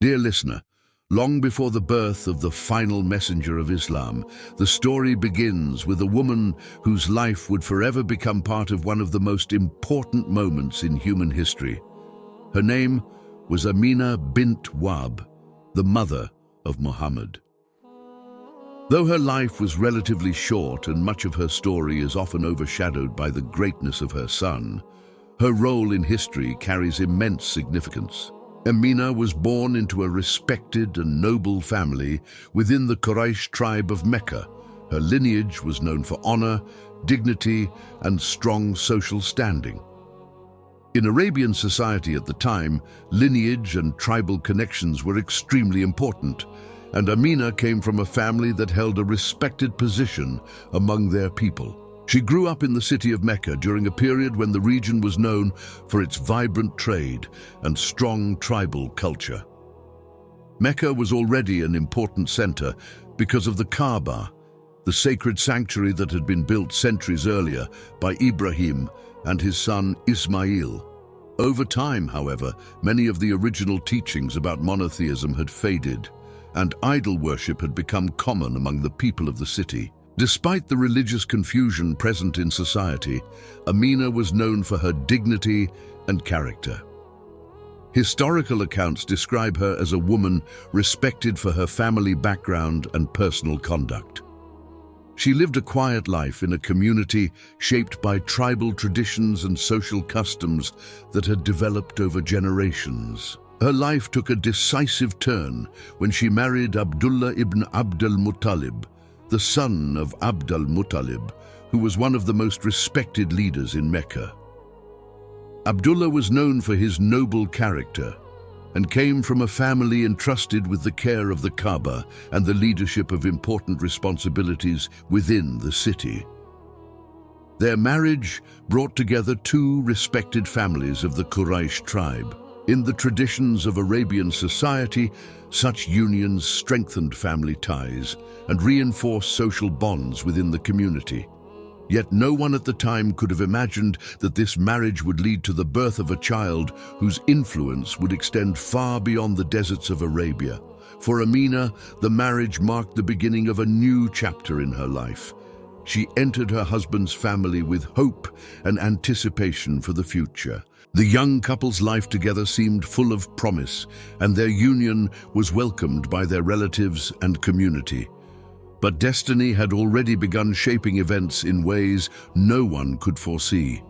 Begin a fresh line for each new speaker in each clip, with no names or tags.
Dear listener, long before the birth of the final messenger of Islam, the story begins with a woman whose life would forever become part of one of the most important moments in human history. Her name was Aminah bint Wahb, the mother of Muhammad. Though her life was relatively short and much of her story is often overshadowed by the greatness of her son, her role in history carries immense significance. Aminah was born into a respected and noble family within the Quraysh tribe of Mecca. Her lineage was known for honor, dignity, and strong social standing. In Arabian society at the time, lineage and tribal connections were extremely important, and Aminah came from a family that held a respected position among their people. She grew up in the city of Mecca during a period when the region was known for its vibrant trade and strong tribal culture. Mecca was already an important center because of the Kaaba, the sacred sanctuary that had been built centuries earlier by Ibrahim and his son Ismail. Over time, however, many of the original teachings about monotheism had faded, and idol worship had become common among the people of the city. Despite the religious confusion present in society, Aminah was known for her dignity and character. Historical accounts describe her as a woman respected for her family background and personal conduct. She lived a quiet life in a community shaped by tribal traditions and social customs that had developed over generations. Her life took a decisive turn when she married Abdullah ibn al-Muttalib, the son of al-Muttalib, who was one of the most respected leaders in Mecca. Abdullah was known for his noble character and came from a family entrusted with the care of the Kaaba and the leadership of important responsibilities within the city. Their marriage brought together two respected families of the Quraysh tribe. In the traditions of Arabian society, such unions strengthened family ties and reinforced social bonds within the community. Yet no one at the time could have imagined that this marriage would lead to the birth of a child whose influence would extend far beyond the deserts of Arabia. For Aminah, the marriage marked the beginning of a new chapter in her life. She entered her husband's family with hope and anticipation for the future. The young couple's life together seemed full of promise, and their union was welcomed by their relatives and community. But destiny had already begun shaping events in ways no one could foresee.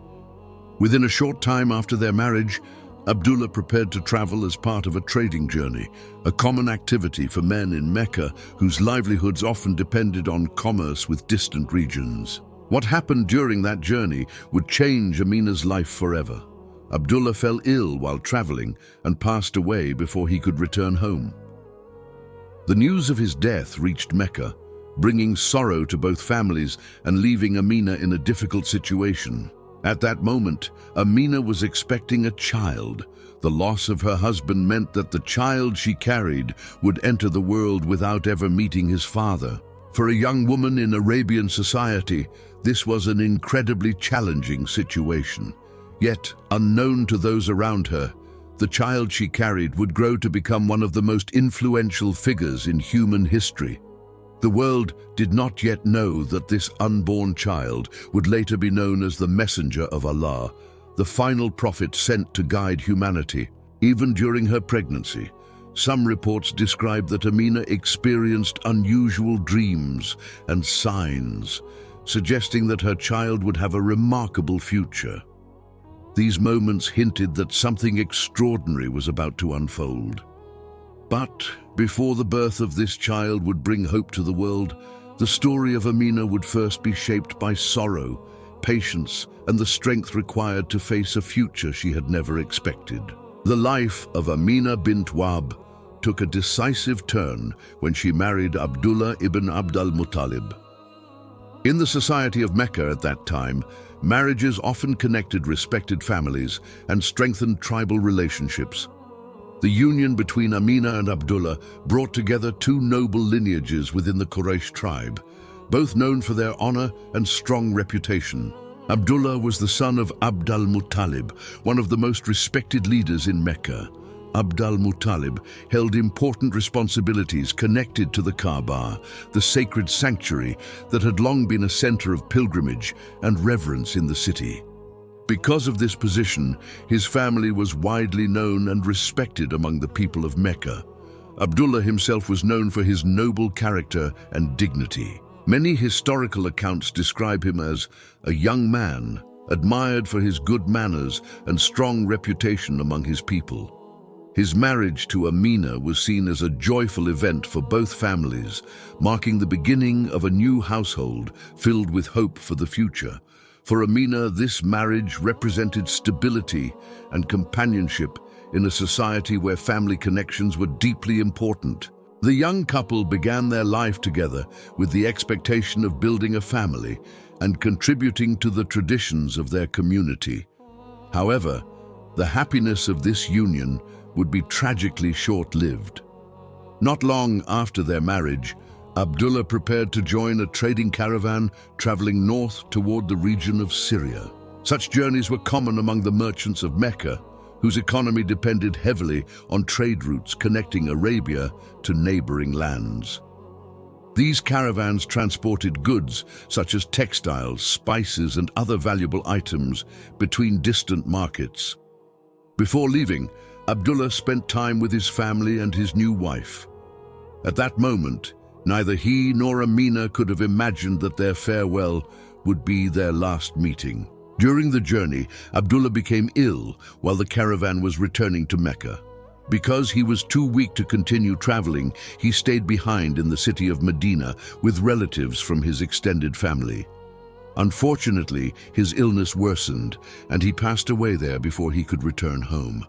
Within a short time after their marriage, Abdullah prepared to travel as part of a trading journey, a common activity for men in Mecca whose livelihoods often depended on commerce with distant regions. What happened during that journey would change Aminah's life forever. Abdullah fell ill while traveling and passed away before he could return home. The news of his death reached Mecca, bringing sorrow to both families and leaving Aminah in a difficult situation. At that moment, Aminah was expecting a child. The loss of her husband meant that the child she carried would enter the world without ever meeting his father. For a young woman in Arabian society, this was an incredibly challenging situation. Yet, unknown to those around her, the child she carried would grow to become one of the most influential figures in human history. The world did not yet know that this unborn child would later be known as the Messenger of Allah, the final prophet sent to guide humanity. Even during her pregnancy, some reports describe that Aminah experienced unusual dreams and signs, suggesting that her child would have a remarkable future. These moments hinted that something extraordinary was about to unfold. But before the birth of this child would bring hope to the world, the story of Aminah would first be shaped by sorrow, patience, and the strength required to face a future she had never expected. The life of Aminah bint Wahb took a decisive turn when she married Abdullah ibn al-Muttalib. In the society of Mecca at that time, marriages often connected respected families and strengthened tribal relationships. The union between Aminah and Abdullah brought together two noble lineages within the Quraysh tribe, both known for their honor and strong reputation. Abdullah was the son of al-Muttalib, one of the most respected leaders in Mecca. al-Muttalib, held important responsibilities connected to the Kaaba, the sacred sanctuary that had long been a center of pilgrimage and reverence in the city. Because of this position, his family was widely known and respected among the people of Mecca. Abdullah himself was known for his noble character and dignity. Many historical accounts describe him as a young man, admired for his good manners and strong reputation among his people. His marriage to Aminah was seen as a joyful event for both families, marking the beginning of a new household filled with hope for the future. For Aminah, this marriage represented stability and companionship in a society where family connections were deeply important. The young couple began their life together with the expectation of building a family and contributing to the traditions of their community. However, the happiness of this union would be tragically short-lived. Not long after their marriage, Abdullah prepared to join a trading caravan traveling north toward the region of Syria. Such journeys were common among the merchants of Mecca, whose economy depended heavily on trade routes connecting Arabia to neighboring lands. These caravans transported goods such as textiles, spices, and other valuable items between distant markets. Before leaving, Abdullah spent time with his family and his new wife. At that moment, neither he nor Aminah could have imagined that their farewell would be their last meeting. During the journey, Abdullah became ill while the caravan was returning to Mecca. Because he was too weak to continue traveling, he stayed behind in the city of Medina with relatives from his extended family. Unfortunately, his illness worsened, and he passed away there before he could return home.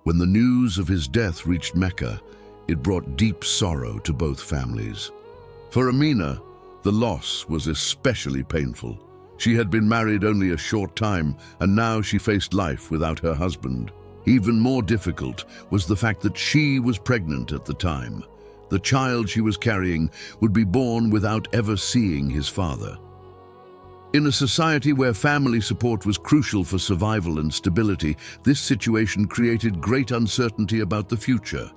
When the news of his death reached Mecca, it brought deep sorrow to both families. For Aminah, the loss was especially painful. She had been married only a short time, and now she faced life without her husband. Even more difficult was the fact that she was pregnant at the time. The child she was carrying would be born without ever seeing his father. In a society where family support was crucial for survival and stability, this situation created great uncertainty about the future.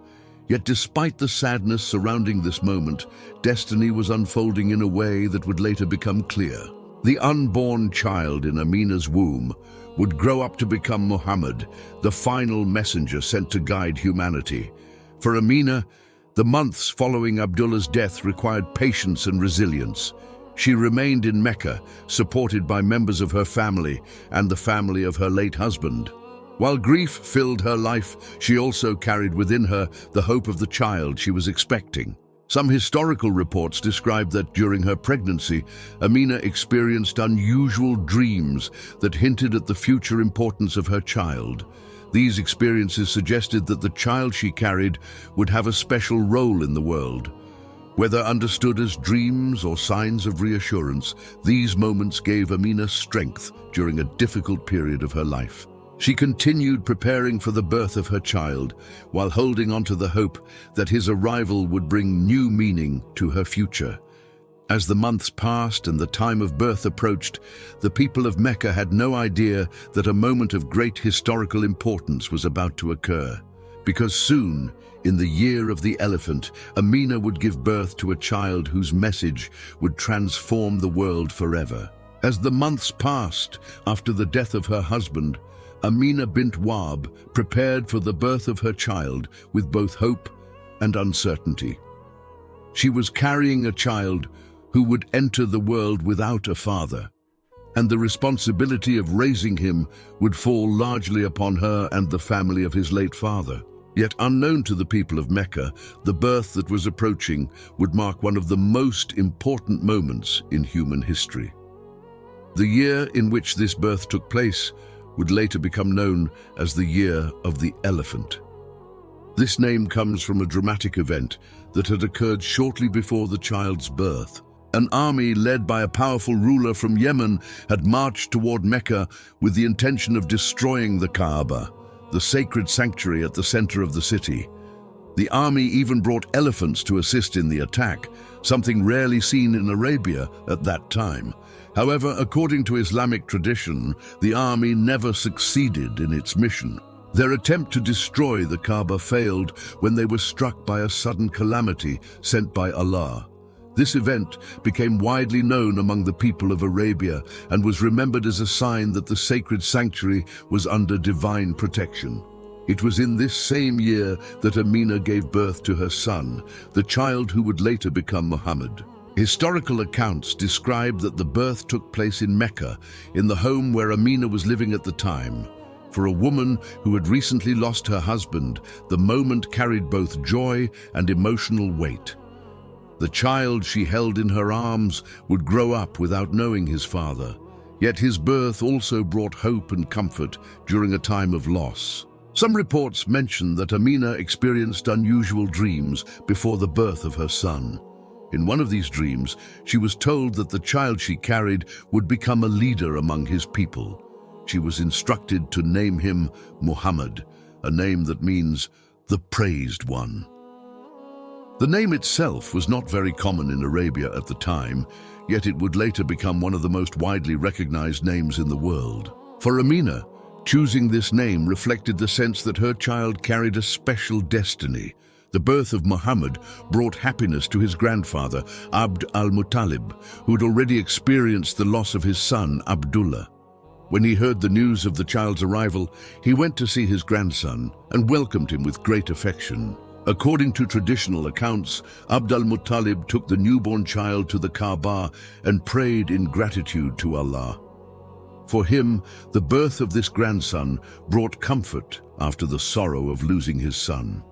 Yet despite the sadness surrounding this moment, destiny was unfolding in a way that would later become clear. The unborn child in Aminah's womb would grow up to become Muhammad, the final messenger sent to guide humanity. For Aminah, the months following Abdullah's death required patience and resilience. She remained in Mecca, supported by members of her family and the family of her late husband. While grief filled her life, she also carried within her the hope of the child she was expecting. Some historical reports describe that during her pregnancy, Aminah experienced unusual dreams that hinted at the future importance of her child. These experiences suggested that the child she carried would have a special role in the world. Whether understood as dreams or signs of reassurance, these moments gave Aminah strength during a difficult period of her life. She continued preparing for the birth of her child, while holding on to the hope that his arrival would bring new meaning to her future. As the months passed and the time of birth approached, the people of Mecca had no idea that a moment of great historical importance was about to occur. Because soon, in the year of the elephant, Aminah would give birth to a child whose message would transform the world forever. As the months passed after the death of her husband, Aminah bint Wahb prepared for the birth of her child with both hope and uncertainty. She was carrying a child who would enter the world without a father, and the responsibility of raising him would fall largely upon her and the family of his late father. Yet unknown to the people of Mecca, the birth that was approaching would mark one of the most important moments in human history. The year in which this birth took place would later become known as the Year of the Elephant. This name comes from a dramatic event that had occurred shortly before the child's birth. An army led by a powerful ruler from Yemen had marched toward Mecca with the intention of destroying the Kaaba, the sacred sanctuary at the center of the city. The army even brought elephants to assist in the attack, something rarely seen in Arabia at that time. However, according to Islamic tradition, the army never succeeded in its mission. Their attempt to destroy the Kaaba failed when they were struck by a sudden calamity sent by Allah. This event became widely known among the people of Arabia and was remembered as a sign that the sacred sanctuary was under divine protection. It was in this same year that Aminah gave birth to her son, the child who would later become Muhammad. Historical accounts describe that the birth took place in Mecca, in the home where Aminah was living at the time. For a woman who had recently lost her husband, the moment carried both joy and emotional weight. The child she held in her arms would grow up without knowing his father, yet his birth also brought hope and comfort during a time of loss. Some reports mention that Aminah experienced unusual dreams before the birth of her son. In one of these dreams, she was told that the child she carried would become a leader among his people. She was instructed to name him Muhammad, a name that means the praised one. The name itself was not very common in Arabia at the time, yet it would later become one of the most widely recognized names in the world. For Aminah, choosing this name reflected the sense that her child carried a special destiny. The birth of Muhammad brought happiness to his grandfather, al-Muttalib, who had already experienced the loss of his son, Abdullah. When he heard the news of the child's arrival, he went to see his grandson and welcomed him with great affection. According to traditional accounts, al-Muttalib took the newborn child to the Kaaba and prayed in gratitude to Allah. For him, the birth of this grandson brought comfort after the sorrow of losing his son.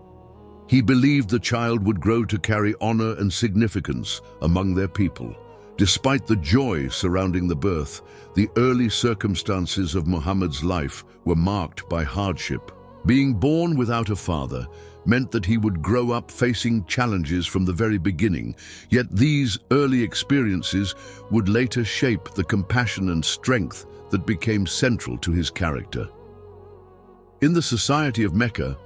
He believed the child would grow to carry honor and significance among their people. Despite the joy surrounding the birth, the early circumstances of Muhammad's life were marked by hardship. Being born without a father meant that he would grow up facing challenges from the very beginning, yet these early experiences would later shape the compassion and strength that became central to his character. In the society of Mecca,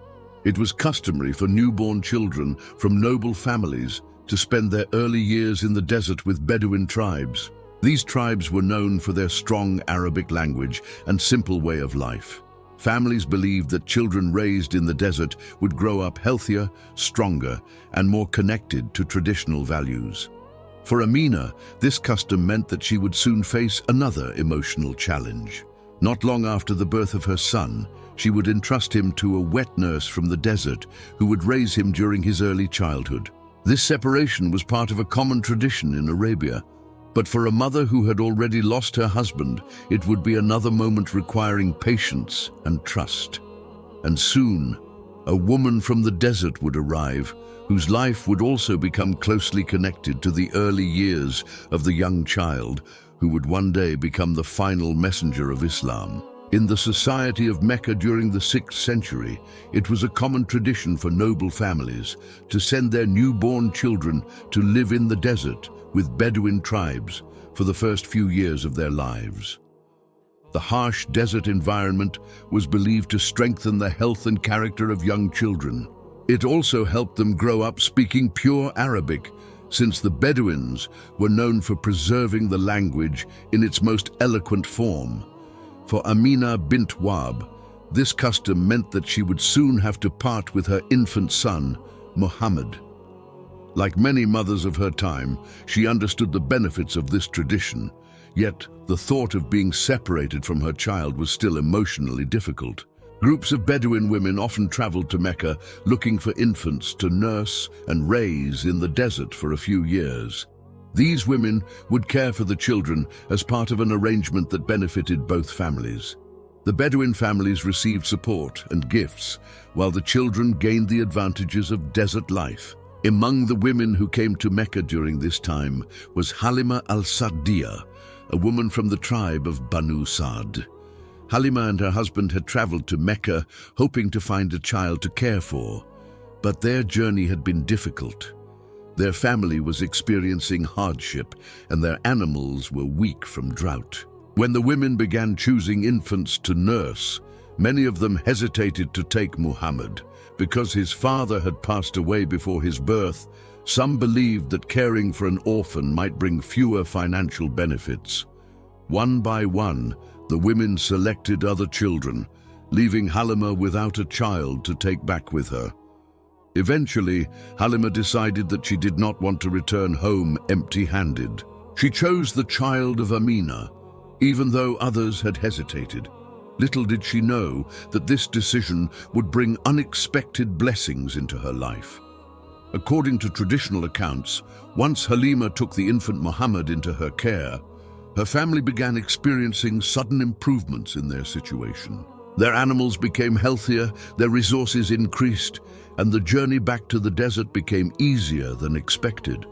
it was customary for newborn children from noble families to spend their early years in the desert with Bedouin tribes. These tribes were known for their strong Arabic language and simple way of life. Families believed that children raised in the desert would grow up healthier, stronger, and more connected to traditional values. For Aminah, this custom meant that she would soon face another emotional challenge. Not long after the birth of her son, she would entrust him to a wet nurse from the desert who would raise him during his early childhood. This separation was part of a common tradition in Arabia, but for a mother who had already lost her husband, it would be another moment requiring patience and trust. And soon, a woman from the desert would arrive, whose life would also become closely connected to the early years of the young child, who would one day become the final messenger of Islam. In the society of Mecca during the 6th century, it was a common tradition for noble families to send their newborn children to live in the desert with Bedouin tribes for the first few years of their lives. The harsh desert environment was believed to strengthen the health and character of young children. It also helped them grow up speaking pure Arabic, since the Bedouins were known for preserving the language in its most eloquent form. For Aminah bint Wahb, this custom meant that she would soon have to part with her infant son, Muhammad. Like many mothers of her time, she understood the benefits of this tradition, yet the thought of being separated from her child was still emotionally difficult. Groups of Bedouin women often traveled to Mecca looking for infants to nurse and raise in the desert for a few years. These women would care for the children as part of an arrangement that benefited both families. The Bedouin families received support and gifts, while the children gained the advantages of desert life. Among the women who came to Mecca during this time was Halimah al-Sa'diyah, a woman from the tribe of Banu Sa'd. Halimah and her husband had traveled to Mecca hoping to find a child to care for, but their journey had been difficult. Their family was experiencing hardship and their animals were weak from drought. When the women began choosing infants to nurse, many of them hesitated to take Muhammad. Because his father had passed away before his birth, some believed that caring for an orphan might bring fewer financial benefits. One by one, the women selected other children, leaving Halimah without a child to take back with her. Eventually, Halimah decided that she did not want to return home empty-handed. She chose the child of Aminah, even though others had hesitated. Little did she know that this decision would bring unexpected blessings into her life. According to traditional accounts, once Halimah took the infant Muhammad into her care, her family began experiencing sudden improvements in their situation. Their animals became healthier, their resources increased, and the journey back to the desert became easier than expected.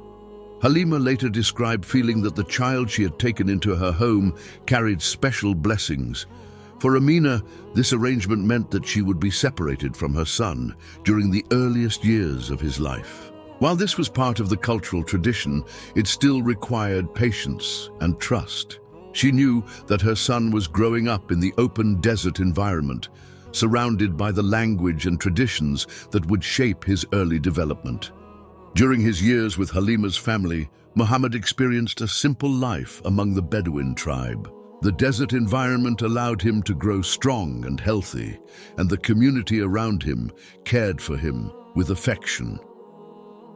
Halimah later described feeling that the child she had taken into her home carried special blessings. For Aminah, this arrangement meant that she would be separated from her son during the earliest years of his life. While this was part of the cultural tradition, it still required patience and trust. She knew that her son was growing up in the open desert environment, surrounded by the language and traditions that would shape his early development. During his years with Halimah's family, Muhammad experienced a simple life among the Bedouin tribe. The desert environment allowed him to grow strong and healthy, and the community around him cared for him with affection.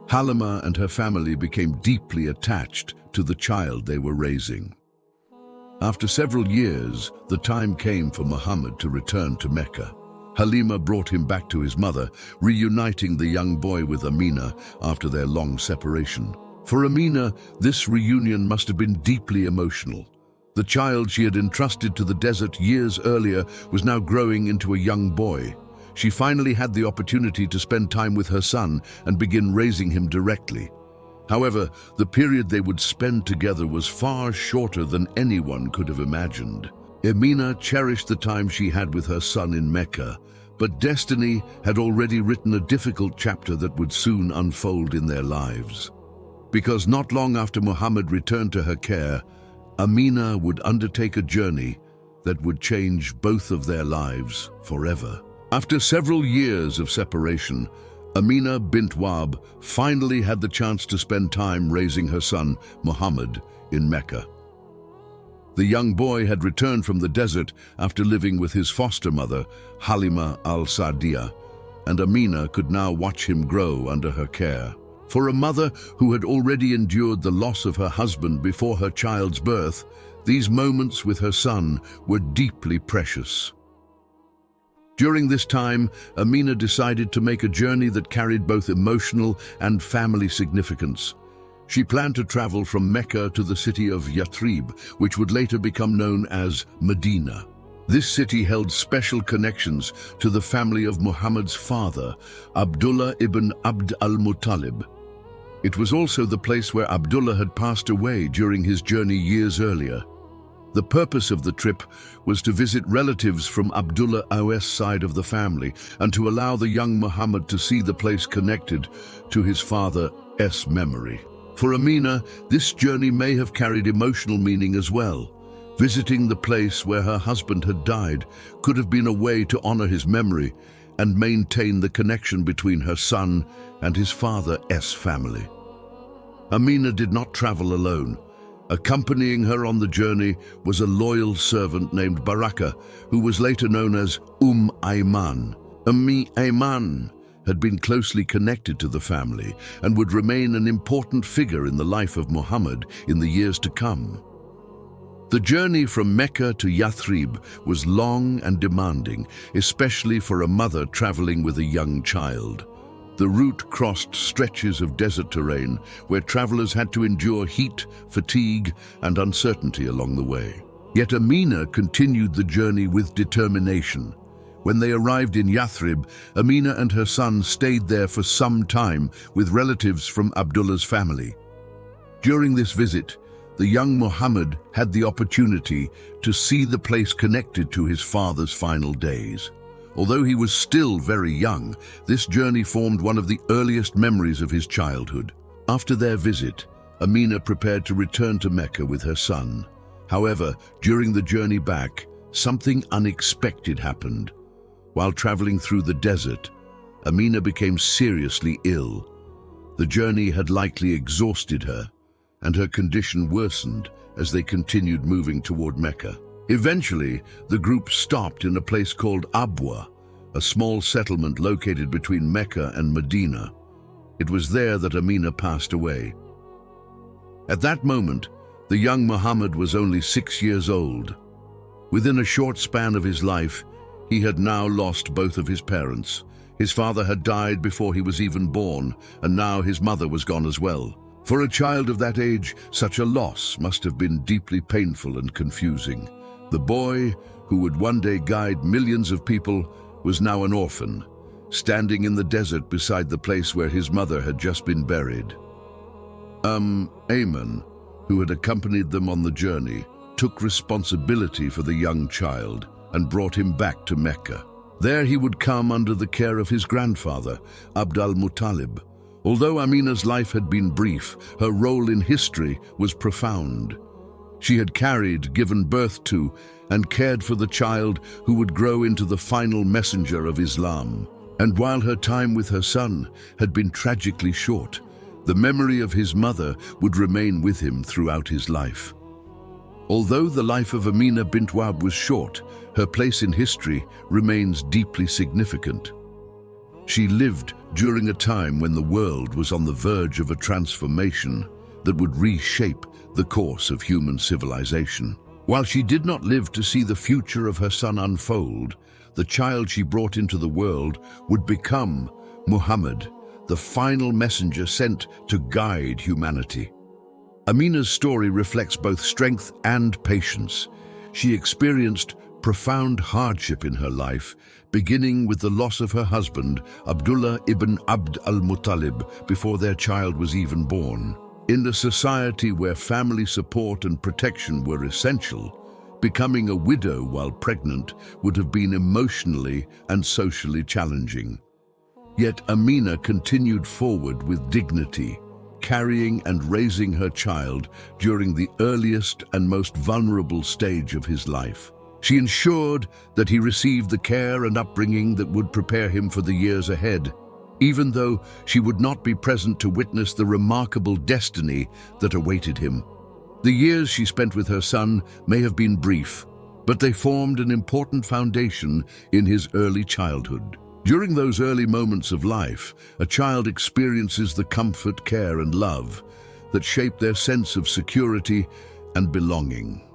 Halimah and her family became deeply attached to the child they were raising. After several years, the time came for Muhammad to return to Mecca. Halimah brought him back to his mother, reuniting the young boy with Aminah after their long separation. For Aminah, this reunion must have been deeply emotional. The child she had entrusted to the desert years earlier was now growing into a young boy. She finally had the opportunity to spend time with her son and begin raising him directly. However, the period they would spend together was far shorter than anyone could have imagined. Aminah cherished the time she had with her son in Mecca, but destiny had already written a difficult chapter that would soon unfold in their lives. Because not long after Muhammad returned to her care, Aminah would undertake a journey that would change both of their lives forever. After several years of separation, Aminah bint Wahb finally had the chance to spend time raising her son, Muhammad, in Mecca. The young boy had returned from the desert after living with his foster mother, Halimah al-Sa'diyah, and Aminah could now watch him grow under her care. For a mother who had already endured the loss of her husband before her child's birth, these moments with her son were deeply precious. During this time, Aminah decided to make a journey that carried both emotional and family significance. She planned to travel from Mecca to the city of Yathrib, which would later become known as Medina. This city held special connections to the family of Muhammad's father, Abdullah ibn al-Muttalib. It was also the place where Abdullah had passed away during his journey years earlier. The purpose of the trip was to visit relatives from Abdullah's side of the family and to allow the young Muhammad to see the place connected to his father's memory. For Aminah, this journey may have carried emotional meaning as well. Visiting the place where her husband had died could have been a way to honor his memory and maintain the connection between her son and his father's family. Aminah did not travel alone. Accompanying her on the journey was a loyal servant named Barakah, who was later known as Ayman. Ayman had been closely connected to the family and would remain an important figure in the life of Muhammad in the years to come. The journey from Mecca to Yathrib was long and demanding, especially for a mother traveling with a young child. The route crossed stretches of desert terrain where travelers had to endure heat, fatigue, and uncertainty along the way. Yet Aminah continued the journey with determination. When they arrived in Yathrib, Aminah and her son stayed there for some time with relatives from Abdullah's family. During this visit, the young Muhammad had the opportunity to see the place connected to his father's final days. Although he was still very young, this journey formed one of the earliest memories of his childhood. After their visit, Aminah prepared to return to Mecca with her son. However, during the journey back, something unexpected happened. While traveling through the desert, Aminah became seriously ill. The journey had likely exhausted her, and her condition worsened as they continued moving toward Mecca. Eventually, the group stopped in a place called Abwa, a small settlement located between Mecca and Medina. It was there that Aminah passed away. At that moment, the young Muhammad was only 6 years old. Within a short span of his life, he had now lost both of his parents. His father had died before he was even born, and now his mother was gone as well. For a child of that age, such a loss must have been deeply painful and confusing. The boy, who would one day guide millions of people, was now an orphan, standing in the desert beside the place where his mother had just been buried. Ayman, who had accompanied them on the journey, took responsibility for the young child and brought him back to Mecca. There he would come under the care of his grandfather, al-Muttalib. Although Aminah's life had been brief, her role in history was profound. She had carried, given birth to, and cared for the child who would grow into the final messenger of Islam. And while her time with her son had been tragically short, the memory of his mother would remain with him throughout his life. Although the life of Aminah bint Wahb was short, her place in history remains deeply significant. She lived during a time when the world was on the verge of a transformation that would reshape the course of human civilization. While she did not live to see the future of her son unfold, the child she brought into the world would become Muhammad, the final messenger sent to guide humanity. Aminah's story reflects both strength and patience. She experienced profound hardship in her life, beginning with the loss of her husband, Abdullah ibn Abd al-Muttalib, before their child was even born. In a society where family support and protection were essential, becoming a widow while pregnant would have been emotionally and socially challenging. Yet Aminah continued forward with dignity, carrying and raising her child during the earliest and most vulnerable stage of his life. She ensured that he received the care and upbringing that would prepare him for the years ahead, even though she would not be present to witness the remarkable destiny that awaited him. The years she spent with her son may have been brief, but they formed an important foundation in his early childhood. During those early moments of life, a child experiences the comfort, care, and love that shape their sense of security and belonging.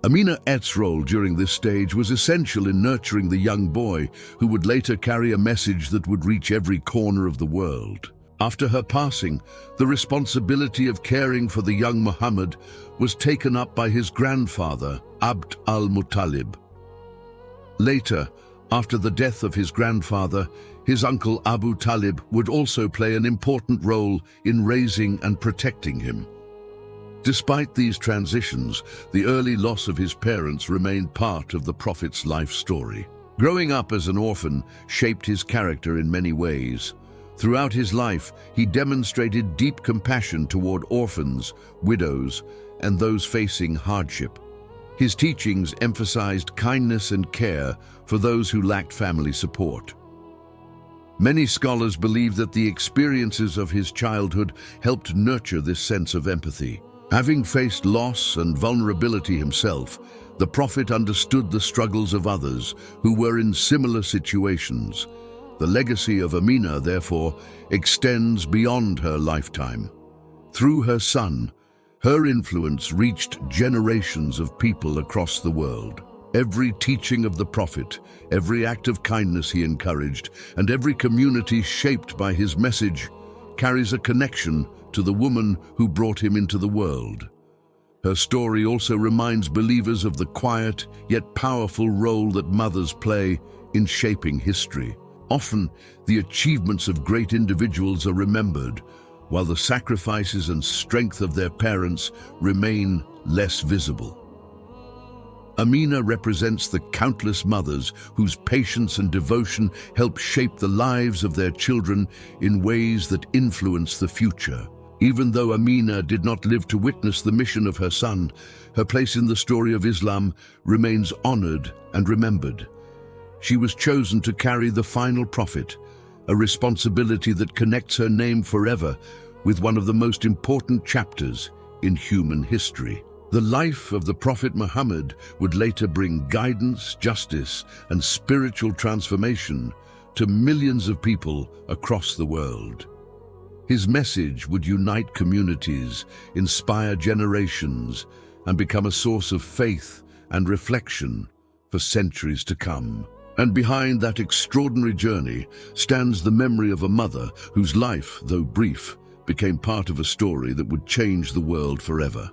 Aminah's role during this stage was essential in nurturing the young boy who would later carry a message that would reach every corner of the world. After her passing, the responsibility of caring for the young Muhammad was taken up by his grandfather, Abd al-Muttalib. Later, after the death of his grandfather, his uncle Abu Talib would also play an important role in raising and protecting him. Despite these transitions, the early loss of his parents remained part of the Prophet's life story. Growing up as an orphan shaped his character in many ways. Throughout his life, he demonstrated deep compassion toward orphans, widows, and those facing hardship. His teachings emphasized kindness and care for those who lacked family support. Many scholars believe that the experiences of his childhood helped nurture this sense of empathy. Having faced loss and vulnerability himself, the Prophet understood the struggles of others who were in similar situations. The legacy of Aminah, therefore, extends beyond her lifetime. Through her son, her influence reached generations of people across the world. Every teaching of the Prophet, every act of kindness he encouraged, and every community shaped by his message carries a connection to the woman who brought him into the world. Her story also reminds believers of the quiet yet powerful role that mothers play in shaping history. Often, the achievements of great individuals are remembered, while the sacrifices and strength of their parents remain less visible. Aminah represents the countless mothers whose patience and devotion help shape the lives of their children in ways that influence the future. Even though Aminah did not live to witness the mission of her son, her place in the story of Islam remains honored and remembered. She was chosen to carry the final prophet, a responsibility that connects her name forever with one of the most important chapters in human history. The life of the Prophet Muhammad would later bring guidance, justice, and spiritual transformation to millions of people across the world. His message would unite communities, inspire generations, and become a source of faith and reflection for centuries to come. And behind that extraordinary journey stands the memory of a mother whose life, though brief, became part of a story that would change the world forever.